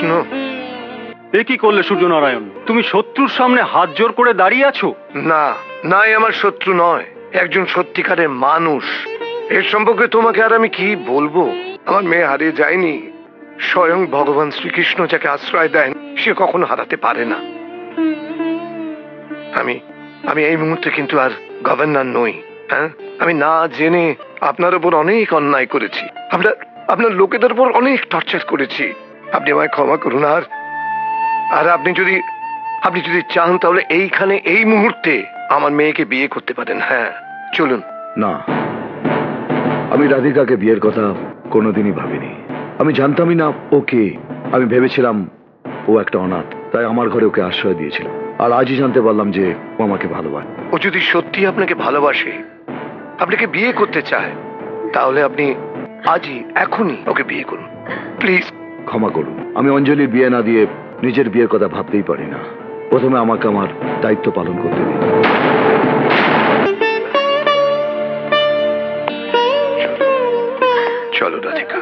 কৃষ্ণ। এ কি করলে সূর্যনারায়ণ? তুমি শত্রুর সামনে হাত জোর করে দাঁড়িয়ে আছো? না না, এ আমার শত্রু নয়, একজন সত্যিকারের মানুষ। এর সম্পর্কে তোমাকে আর আমি কি বলবো? আমার মেয়ে হারিয়ে যায়নি। স্বয়ং ভগবান শ্রীকৃষ্ণ যাকে আশ্রয় দেন সে কখনো হারাতে পারে না। আমি আমি এই মুহূর্তে কিন্তু আর গভর্নর নই। হ্যাঁ, আমি না জেনে আপনার উপর অনেক অন্যায় করেছি, আপনার লোকেদের উপর অনেক টর্চার করেছি। আপনি আমায় ক্ষমা করুন। আর আপনি যদি চান তাহলে এইখানে এই মুহূর্তে আমার মেয়েকে বিয়ে করতে পারেন। হ্যাঁ, চলুন। না, আমি রাধিকাকে বিয়ের কথা কোনোদিনই ভাবিনি। আমি জানতামই না ওকে। আমি ভেবেছিলাম ও একটা অনাথ, তাই আমার ঘরে ওকে আশ্রয় দিয়েছিল। আর আজই জানতে পারলাম যে ও আমাকে ভালোবাসে। ও যদি সত্যি আপনাকে ভালোবাসে, আপনাকে বিয়ে করতে চায়, তাহলে আপনি আজই এখনই ওকে বিয়ে করুন প্লিজ। ক্ষমা করুন, আমি অঞ্জলির বিয়ে না দিয়ে নিজের বিয়ের কথা ভাবতেই পারি না। প্রথমে আমাকে আমার দায়িত্ব পালন করতে দিন। চলো রাধিকা।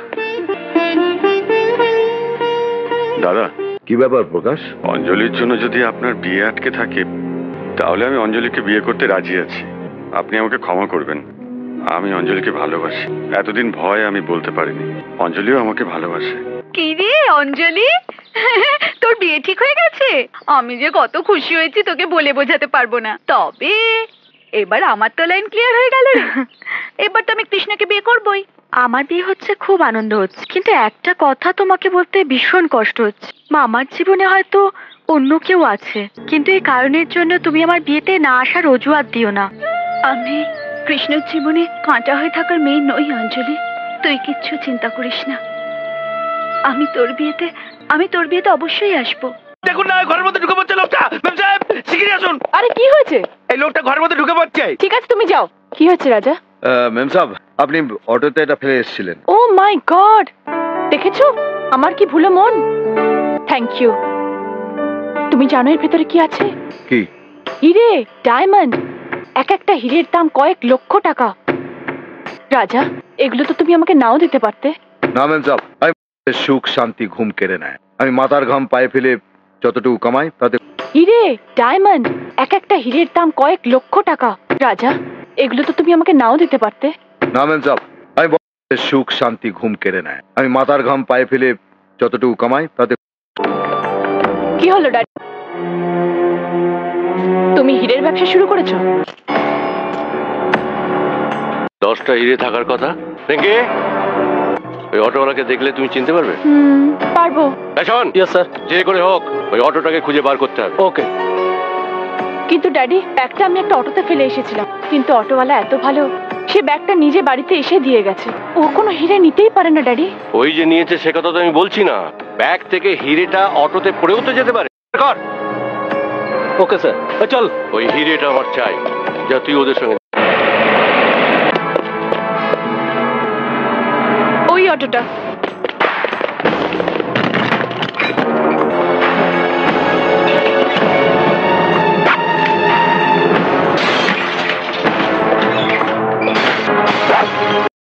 দাদা, কি ব্যাপার প্রকাশ? অঞ্জলির জন্য যদি আপনার বিয়ে আটকে থাকে তাহলে আমি অঞ্জলিকে বিয়ে করতে রাজি আছি। আপনি আমাকে ক্ষমা করবেন। আমি অঞ্জলিকে ভালোবাসি। এতদিন ভয় আমি বলতে পারিনি। অঞ্জলিও আমাকে ভালোবাসে। কি রে অঞ্জলি, তোর বিয়ে ঠিক হয়ে গেছে? আমি যে কত খুশি হয়েছি তোকে বলে বোঝাতে পারবো না। তবে এবার আমার তো লাইন ক্লিয়ার হয়ে গেল রে। এবার তো আমি কৃষ্ণকে বিয়ে করবই। আমার বিয়ে হচ্ছে, খুব আনন্দ হচ্ছে, কিন্তু একটা কথা তোমাকে বলতে ভীষণ কষ্ট হচ্ছে। আমার জীবনে হয়তো অন্য কেউ আছে, কিন্তু এই কারণের জন্য তুমি আমার বিয়েতে না আসার অজুহাত দিও না। আমি কৃষ্ণের জীবনে কাঁটা হয়ে থাকার মেয়ে নই অঞ্জলি, তুই কিচ্ছু চিন্তা করিস না। আমি তোর বিয়েতে অবশ্যই আসবো। দেখুন না, ঘরের মধ্যে ঢুকে পড়ছে লোকটা। ম্যাম সাহেব, শিগগিরই আসুন। আরে কি হয়েছে? এই লোকটা ঘরের মধ্যে ঢুকে পড়ছে। ঠিক আছে, তুমি যাও। কি হয়েছে রাজা? ম্যাম সাহেব, আপনি অটোতে এটা ফেলে এসেছিলেন। ও মাই গড, দেখেছো আমার কি ভুলো মন। Thank you. তুমি জানো এর ভেতরে কি আছে? কি? হিরে, ডায়মন্ড। এক একটা হিরের দাম কয়েক লক্ষ টাকা। রাজা, এগুলো তো তুমি আমাকে নাও দিতে পারতে। না ম্যাম সাহেব, আমি সুখ শান্তি ঘুম কেড়ে নেয়। আমি মাথার ঘাম পায়ে ফেলে যতটুকু কামাই তাতে। হিরে, ডায়মন্ড। এক একটা হিরের দাম কয়েক লক্ষ টাকা। রাজা, এগুলো তো তুমি আমাকে নাও দিতে পারতে। না ম্যাম সাহেব, আমি সুখ শান্তি ঘুম কেড়ে নেয়। আমি মাথার ঘাম পায়ে ফেলে যতটুকু কামাই তাতে। কি হলো ড্যাডি, তুমি হিরের ব্যবসা শুরু করেছো? 10টা হিরে থাকার কথা। দেখে ওই অটোওয়ালাকে দেখলে তুমি চিনতে পারবে? পারবো। শোন, ইয়েস স্যার, যে করে হোক ওই অটোটাকে খুঁজে বার করতে হবে। ওকে। কিন্তু ড্যাডি, ব্যাগটা আমি একটা অটোতে ফেলে এসেছিলাম, কিন্তু অটোওয়ালা এত ভালো, সে ব্যাগটা নিজে বাড়িতে এসে দিয়ে গেছে। ও কোনো হিরে নিতেই পারে না ড্যাডি। ওই যে নিয়েছে সে কথা তো আমি বলছি না, ব্যাগ থেকে হিরেটা অটোতে পড়েও তো যেতে পারে। কর। ওকে স্যার, চল। ওই হিরেটা আমার চাই, যা তুই ওদের সঙ্গে। ওই অটোটা।